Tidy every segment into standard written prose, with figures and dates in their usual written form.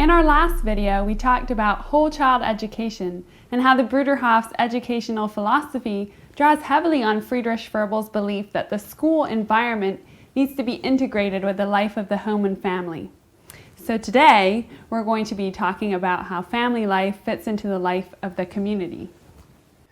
In our last video, we talked about whole child education and how the Bruderhof's educational philosophy draws heavily on Friedrich Verbel's belief that the school environment needs to be integrated with the life of the home and family. So today, we're going to be talking about how family life fits into the life of the community.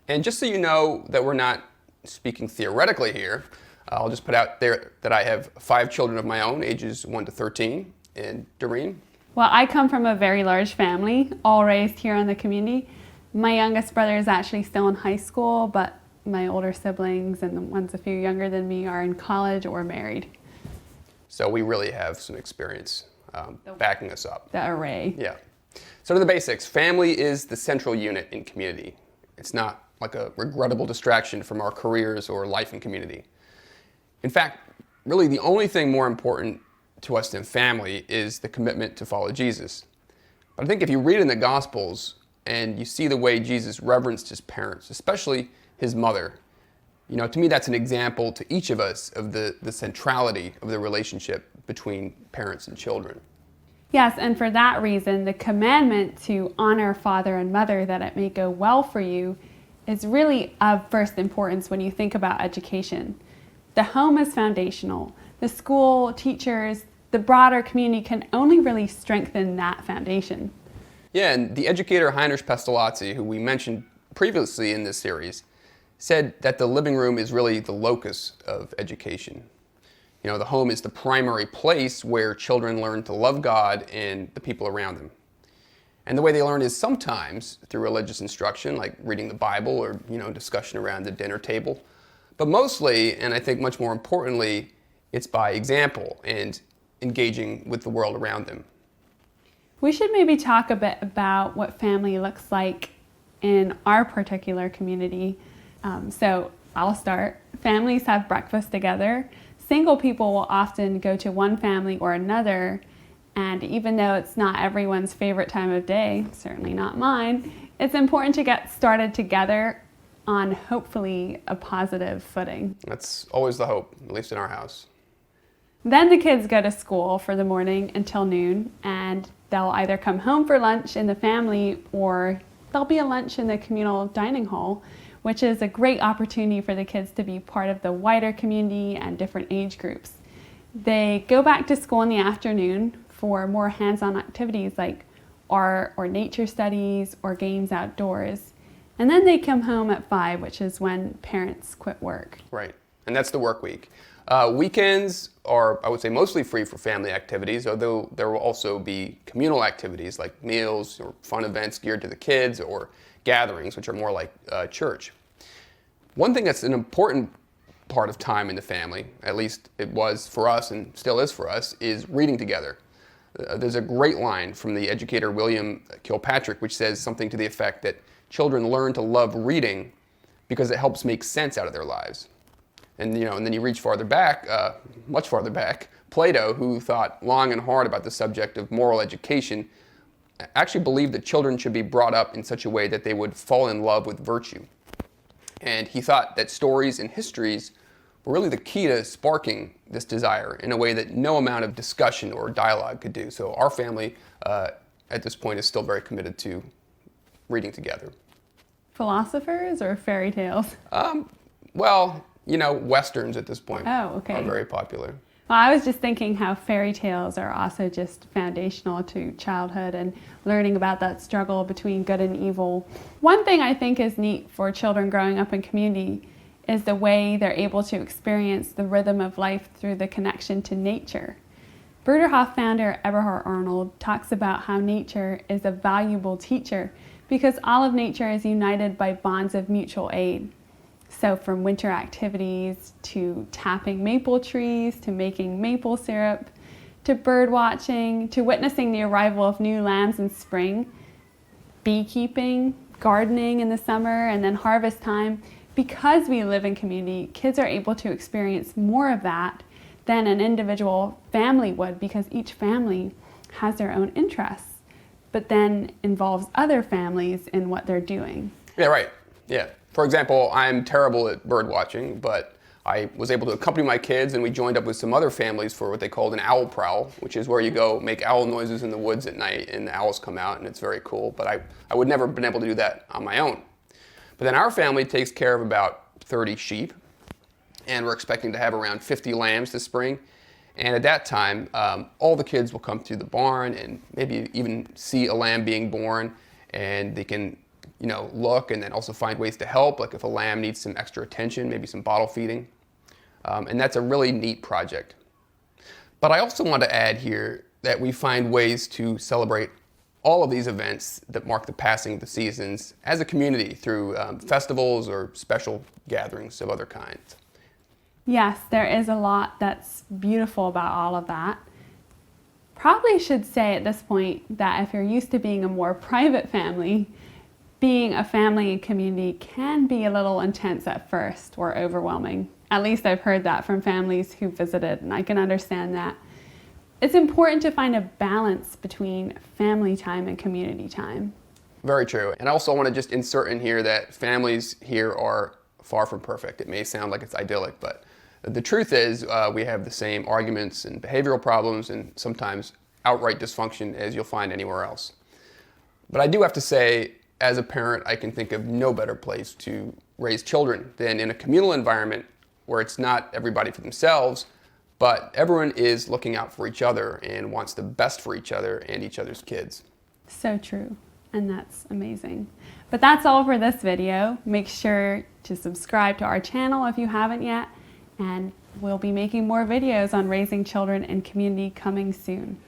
And just so you know that we're not speaking theoretically here, I'll just put out there that I have 5 children of my own, ages 1 to 13. And Doreen? Well, I come from a very large family, all raised here in the community. My youngest brother is actually still in high school, but my older siblings and the ones a few younger than me are in college or married. So we really have some experience backing us up. The array. Yeah. So to the basics, family is the central unit in community. It's not like a regrettable distraction from our careers or life in community. In fact, really the only thing more important to us than family is the commitment to follow Jesus. But I think if you read in the Gospels and you see the way Jesus reverenced his parents, especially his mother, to me that's an example to each of us of the centrality of the relationship between parents and children. Yes, and for that reason, the commandment to honor father and mother that it may go well for you is really of first importance when you think about education. The home is foundational. The school, teachers, the broader community can only really strengthen that foundation. Yeah, and the educator Heinrich Pestalozzi, who we mentioned previously in this series, said that the living room is really the locus of education. The home is the primary place where children learn to love God and the people around them. And the way they learn is sometimes through religious instruction, like reading the Bible or, discussion around the dinner table. But mostly, and I think much more importantly, it's by example and engaging with the world around them. We should maybe talk a bit about what family looks like in our particular community. So I'll start. Families have breakfast together. Single people will often go to one family or another, and even though it's not everyone's favorite time of day, certainly not mine, it's important to get started together on hopefully a positive footing. That's always the hope, at least in our house. Then the kids go to school for the morning until noon, and they'll either come home for lunch in the family or there'll be a lunch in the communal dining hall, which is a great opportunity for the kids to be part of the wider community and different age groups. They go back to school in the afternoon for more hands-on activities like art or nature studies or games outdoors. And then they come home at 5, which is when parents quit work. Right, and that's the work week. Weekends are, I would say, mostly free for family activities, although there will also be communal activities like meals or fun events geared to the kids or gatherings, which are more like church. One thing that's an important part of time in the family, at least it was for us and still is for us, is reading together. There's a great line from the educator William Kilpatrick which says something to the effect that children learn to love reading because it helps make sense out of their lives. And then you reach farther back, much farther back, Plato, who thought long and hard about the subject of moral education, actually believed that children should be brought up in such a way that they would fall in love with virtue. And he thought that stories and histories were really the key to sparking this desire in a way that no amount of discussion or dialogue could do. So our family, at this point, is still very committed to reading together. Philosophers or fairy tales? Westerns at this point are very popular. Well, I was just thinking how fairy tales are also just foundational to childhood and learning about that struggle between good and evil. One thing I think is neat for children growing up in community is the way they're able to experience the rhythm of life through the connection to nature. Bruderhof founder Eberhard Arnold talks about how nature is a valuable teacher because all of nature is united by bonds of mutual aid. So from winter activities to tapping maple trees, to making maple syrup, to bird watching, to witnessing the arrival of new lambs in spring, beekeeping, gardening in the summer, and then harvest time. Because we live in community, kids are able to experience more of that than an individual family would because each family has their own interests, but then involves other families in what they're doing. Yeah, right. Yeah. For example, I'm terrible at bird watching, but I was able to accompany my kids, and we joined up with some other families for what they called an owl prowl, which is where you go make owl noises in the woods at night, and the owls come out, and it's very cool. But I would never have been able to do that on my own. But then our family takes care of about 30 sheep, and we're expecting to have around 50 lambs this spring. And at that time, all the kids will come to the barn and maybe even see a lamb being born, and they can look and then also find ways to help, like if a lamb needs some extra attention, maybe some bottle feeding. And that's a really neat project. But I also want to add here that we find ways to celebrate all of these events that mark the passing of the seasons as a community through festivals or special gatherings of other kinds. Yes, there is a lot that's beautiful about all of that. Probably should say at this point that if you're used to being a more private family, being a family and community can be a little intense at first or overwhelming. At least I've heard that from families who visited, and I can understand that. It's important to find a balance between family time and community time. Very true. And I also want to just insert in here that families here are far from perfect. It may sound like it's idyllic, but the truth is we have the same arguments and behavioral problems and sometimes outright dysfunction as you'll find anywhere else. But I do have to say, as a parent, I can think of no better place to raise children than in a communal environment where it's not everybody for themselves, but everyone is looking out for each other and wants the best for each other and each other's kids. So true, and that's amazing. But that's all for this video. Make sure to subscribe to our channel if you haven't yet, and we'll be making more videos on raising children in community coming soon.